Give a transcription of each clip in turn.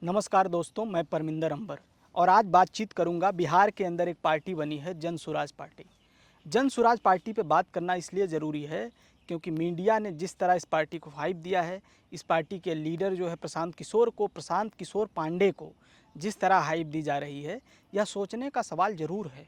नमस्कार दोस्तों, मैं परमिंदर अंबर और आज बातचीत करूंगा। बिहार के अंदर एक पार्टी बनी है जन सुराज पार्टी। जन सुराज पार्टी पे बात करना इसलिए ज़रूरी है क्योंकि मीडिया ने जिस तरह इस पार्टी को हाइप दिया है, इस पार्टी के लीडर जो है प्रशांत किशोर पांडे को जिस तरह हाइप दी जा रही है, यह सोचने का सवाल ज़रूर है।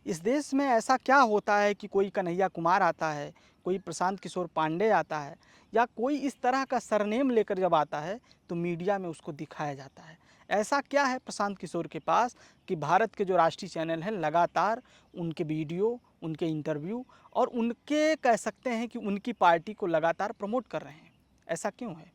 इस देश में ऐसा क्या होता है कि कोई कन्हैया कुमार आता है, कोई प्रशांत किशोर पांडे आता है या कोई इस तरह का सरनेम लेकर जब आता है तो मीडिया में उसको दिखाया जाता है। ऐसा क्या है प्रशांत किशोर के पास कि भारत के जो राष्ट्रीय चैनल हैं लगातार उनके वीडियो, उनके इंटरव्यू और उनके कह सकते हैं कि उनकी पार्टी को लगातार प्रमोट कर रहे हैं। ऐसा क्यों है?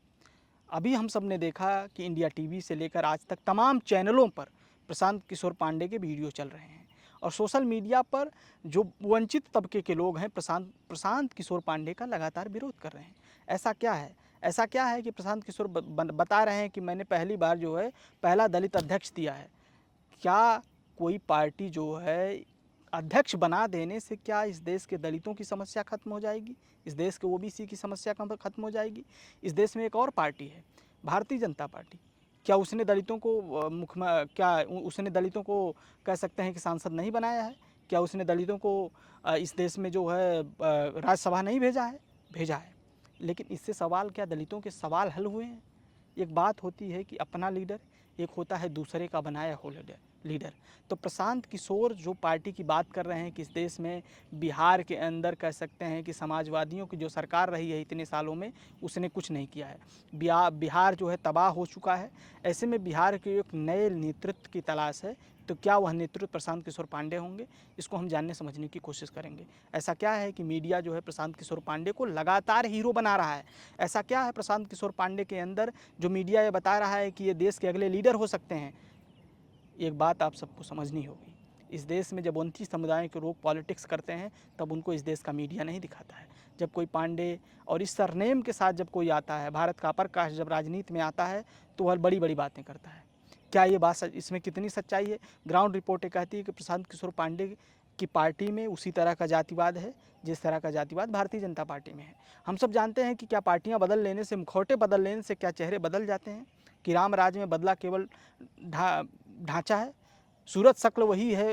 अभी हम सब ने देखा कि इंडिया टीवी से लेकर आज तक तमाम चैनलों पर प्रशांत किशोर पांडे के वीडियो चल रहे हैं और सोशल मीडिया पर जो वंचित तबके के लोग हैं प्रशांत किशोर पांडे का लगातार विरोध कर रहे हैं। ऐसा क्या है? ऐसा क्या है कि प्रशांत किशोर बता रहे हैं कि मैंने पहली बार जो है पहला दलित अध्यक्ष दिया है। क्या कोई पार्टी जो है अध्यक्ष बना देने से क्या इस देश के दलितों की समस्या खत्म हो जाएगी? इस देश के ओबीसी की समस्या खत्म हो जाएगी? इस देश में एक और पार्टी है, भारतीय जनता पार्टी। क्या उसने दलितों को उसने दलितों को कह सकते हैं कि सांसद नहीं बनाया है? क्या उसने दलितों को इस देश में जो है राज्यसभा नहीं भेजा है? भेजा है। लेकिन इससे सवाल क्या दलितों के सवाल हल हुए हैं? एक बात होती है कि अपना लीडर, एक होता है दूसरे का बनाया हुआ लीडर। तो प्रशांत किशोर जो पार्टी की बात कर रहे हैं कि इस देश में बिहार के अंदर कह सकते हैं कि समाजवादियों की जो सरकार रही है इतने सालों में, उसने कुछ नहीं किया है। बिहार जो है तबाह हो चुका है। ऐसे में बिहार के एक नए नेतृत्व की तलाश है। तो क्या वह नेतृत्व प्रशांत किशोर पांडे होंगे? इसको हम जानने समझने की कोशिश करेंगे। ऐसा क्या है कि मीडिया जो है प्रशांत किशोर पांडे को लगातार हीरो बना रहा है? ऐसा क्या है प्रशांत किशोर पांडे के अंदर जो मीडिया ये बता रहा है कि ये देश के अगले लीडर हो सकते हैं? एक बात आप सबको समझनी होगी। इस देश में जब 29 समुदायों के लोग पॉलिटिक्स करते हैं तब उनको इस देश का मीडिया नहीं दिखाता है। जब कोई पांडे और इस सरनेम के साथ जब कोई आता है, भारत का अपर कास्ट जब राजनीति में आता है तो वह बड़ी बड़ी बातें करता है। क्या ये बात इसमें कितनी सच्चाई है? ग्राउंड रिपोर्टें कहती है कि प्रशांत किशोर पांडे की पार्टी में उसी तरह का जातिवाद है जिस तरह का जातिवाद भारतीय जनता पार्टी में है। हम सब जानते हैं कि क्या पार्टियां बदल लेने से, मुखौटे बदल लेने से क्या चेहरे बदल जाते हैं? कि राम राज में बदला केवल ढांचा है, सूरत शक्ल वही है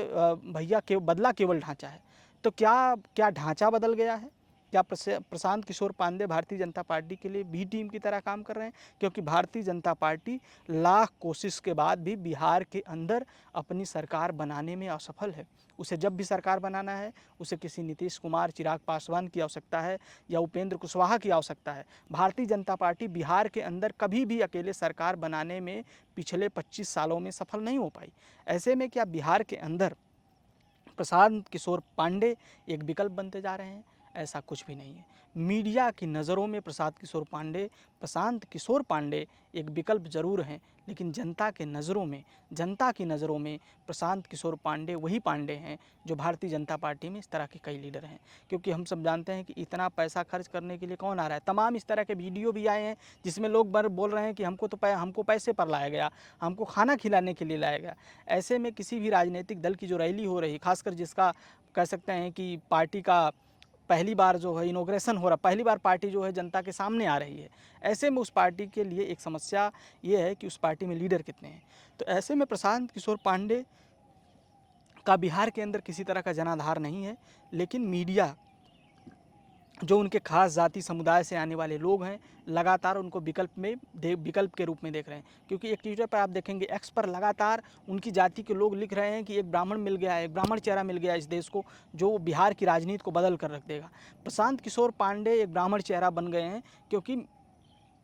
भैया, के बदला केवल ढांचा है। तो क्या क्या ढांचा बदल गया है? क्या प्रशांत किशोर पांडे भारतीय जनता पार्टी के लिए बी टीम की तरह काम कर रहे हैं? क्योंकि भारतीय जनता पार्टी लाख कोशिश के बाद भी बिहार के अंदर अपनी सरकार बनाने में असफल है। उसे जब भी सरकार बनाना है, उसे किसी नीतीश कुमार, चिराग पासवान की आवश्यकता है या उपेंद्र कुशवाहा की आवश्यकता है। भारतीय जनता पार्टी बिहार के अंदर कभी भी अकेले सरकार बनाने में पिछले 25 सालों में सफल नहीं हो पाई। ऐसे में क्या बिहार के अंदर प्रशांत किशोर पांडे एक विकल्प बनते जा रहे हैं? ऐसा कुछ भी नहीं है। मीडिया की नज़रों में प्रशांत किशोर पांडे एक विकल्प ज़रूर हैं, लेकिन जनता की नज़रों में प्रशांत किशोर पांडे वही पांडे हैं जो भारतीय जनता पार्टी में इस तरह के कई लीडर हैं। क्योंकि हम सब जानते हैं कि इतना पैसा खर्च करने के लिए कौन आ रहा है? तमाम इस तरह के वीडियो भी आए हैं जिसमें लोग बोल रहे हैं कि हमको पैसे पर लाया गया, हमको खाना खिलाने के लिए लाया गया। ऐसे में किसी भी राजनीतिक दल की जो रैली हो रही, खासकर जिसका कह सकते हैं कि पार्टी का पहली बार जो है इनॉग्रेशन हो रहा, पहली बार पार्टी जो है जनता के सामने आ रही है, ऐसे में उस पार्टी के लिए एक समस्या ये है कि उस पार्टी में लीडर कितने हैं। तो ऐसे में प्रशांत किशोर पांडे का बिहार के अंदर किसी तरह का जनाधार नहीं है, लेकिन मीडिया जो उनके खास जाति समुदाय से आने वाले लोग हैं लगातार उनको विकल्प के रूप में देख रहे हैं। क्योंकि एक ट्विटर पर आप देखेंगे, एक्स पर लगातार उनकी जाति के लोग लिख रहे हैं कि एक ब्राह्मण मिल गया है, एक ब्राह्मण चेहरा मिल गया है इस देश को, जो बिहार की राजनीति को बदल कर रख देगा। प्रशांत किशोर पांडे एक ब्राह्मण चेहरा बन गए हैं क्योंकि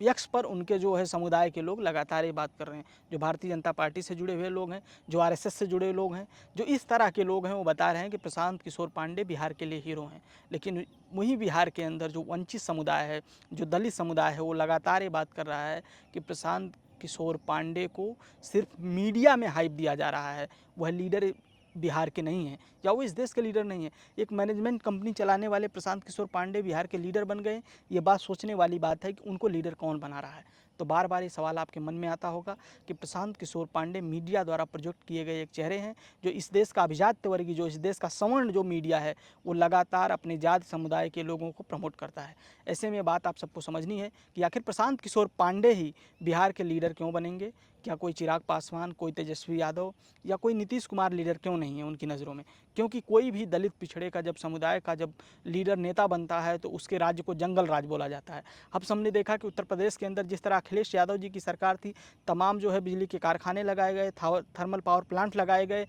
यक्स पर उनके जो है समुदाय के लोग लगातार ये बात कर रहे हैं। जो भारतीय जनता पार्टी से जुड़े हुए लोग हैं, जो आरएसएस से जुड़े लोग हैं, जो इस तरह के लोग हैं, वो बता रहे हैं कि प्रशांत किशोर पांडे बिहार के लिए हीरो हैं। लेकिन वहीं बिहार के अंदर जो वंचित समुदाय है, जो दलित समुदाय है, वो लगातार ये बात कर रहा है कि प्रशांत किशोर पांडे को सिर्फ मीडिया में हाइप दिया जा रहा है, वह लीडर बिहार के नहीं हैं या वो इस देश के लीडर नहीं हैं। एक मैनेजमेंट कंपनी चलाने वाले प्रशांत किशोर पांडे बिहार के लीडर बन गए। ये बात सोचने वाली बात है कि उनको लीडर कौन बना रहा है। तो बार बार ये सवाल आपके मन में आता होगा कि प्रशांत किशोर पांडे मीडिया द्वारा प्रोजेक्ट किए गए एक चेहरे हैं, जो इस देश का अभिजात्य वर्गीय, जो इस देश का सवर्ण जो मीडिया है, वो लगातार अपने जाति समुदाय के लोगों को प्रमोट करता है। ऐसे में बात आप सबको समझनी है कि आखिर प्रशांत किशोर पांडे ही बिहार के लीडर क्यों बनेंगे? क्या कोई चिराग पासवान, कोई तेजस्वी यादव या कोई नीतीश कुमार लीडर क्यों नहीं है उनकी नज़रों में? क्योंकि कोई भी दलित पिछड़े का जब समुदाय का जब लीडर नेता बनता है तो उसके राज्य को जंगल राज बोला जाता है। अब हमने देखा कि उत्तर प्रदेश के अंदर जिस तरह अखिलेश यादव जी की सरकार थी, तमाम जो है बिजली के कारखाने लगाए गए, थर्मल पावर प्लांट लगाए गए,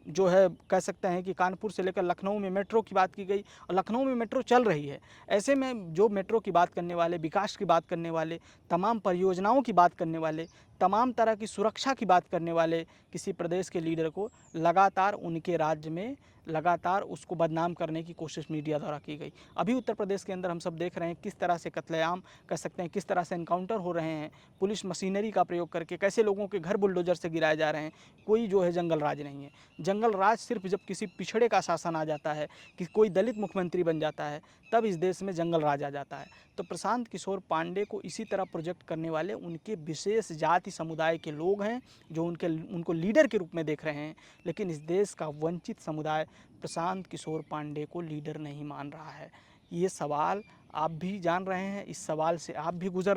जो है कह सकते हैं कि कानपुर से लेकर लखनऊ में मेट्रो की बात की गई और लखनऊ में मेट्रो चल रही है। ऐसे में जो मेट्रो की बात करने वाले, विकास की बात करने वाले, तमाम परियोजनाओं की बात करने वाले, तमाम तरह की सुरक्षा की बात करने वाले किसी प्रदेश के लीडर को लगातार उनके राज्य में लगातार उसको बदनाम करने की कोशिश मीडिया द्वारा की गई। अभी उत्तर प्रदेश के अंदर हम सब देख रहे हैं किस तरह से कत्लेआम कह सकते हैं, किस तरह से एनकाउंटर हो रहे हैं, पुलिस मशीनरी का प्रयोग करके कैसे लोगों के घर बुलडोजर से गिराए जा रहे हैं। कोई जो है जंगल राज नहीं है। जंगल राज सिर्फ जब किसी पिछड़े का शासन आ जाता है, कि कोई दलित मुख्यमंत्री बन जाता है, तब इस देश में जंगल राज आ जाता है। तो प्रशांत किशोर पांडे को इसी तरह प्रोजेक्ट करने वाले उनके विशेष जाति समुदाय के लोग हैं जो उनको लीडर के रूप में देख रहे हैं। लेकिन इस देश का वंचित समुदाय प्रशांत किशोर पांडे को लीडर नहीं मान रहा है। ये सवाल आप भी जान रहे हैं, इस सवाल से आप भी गुजर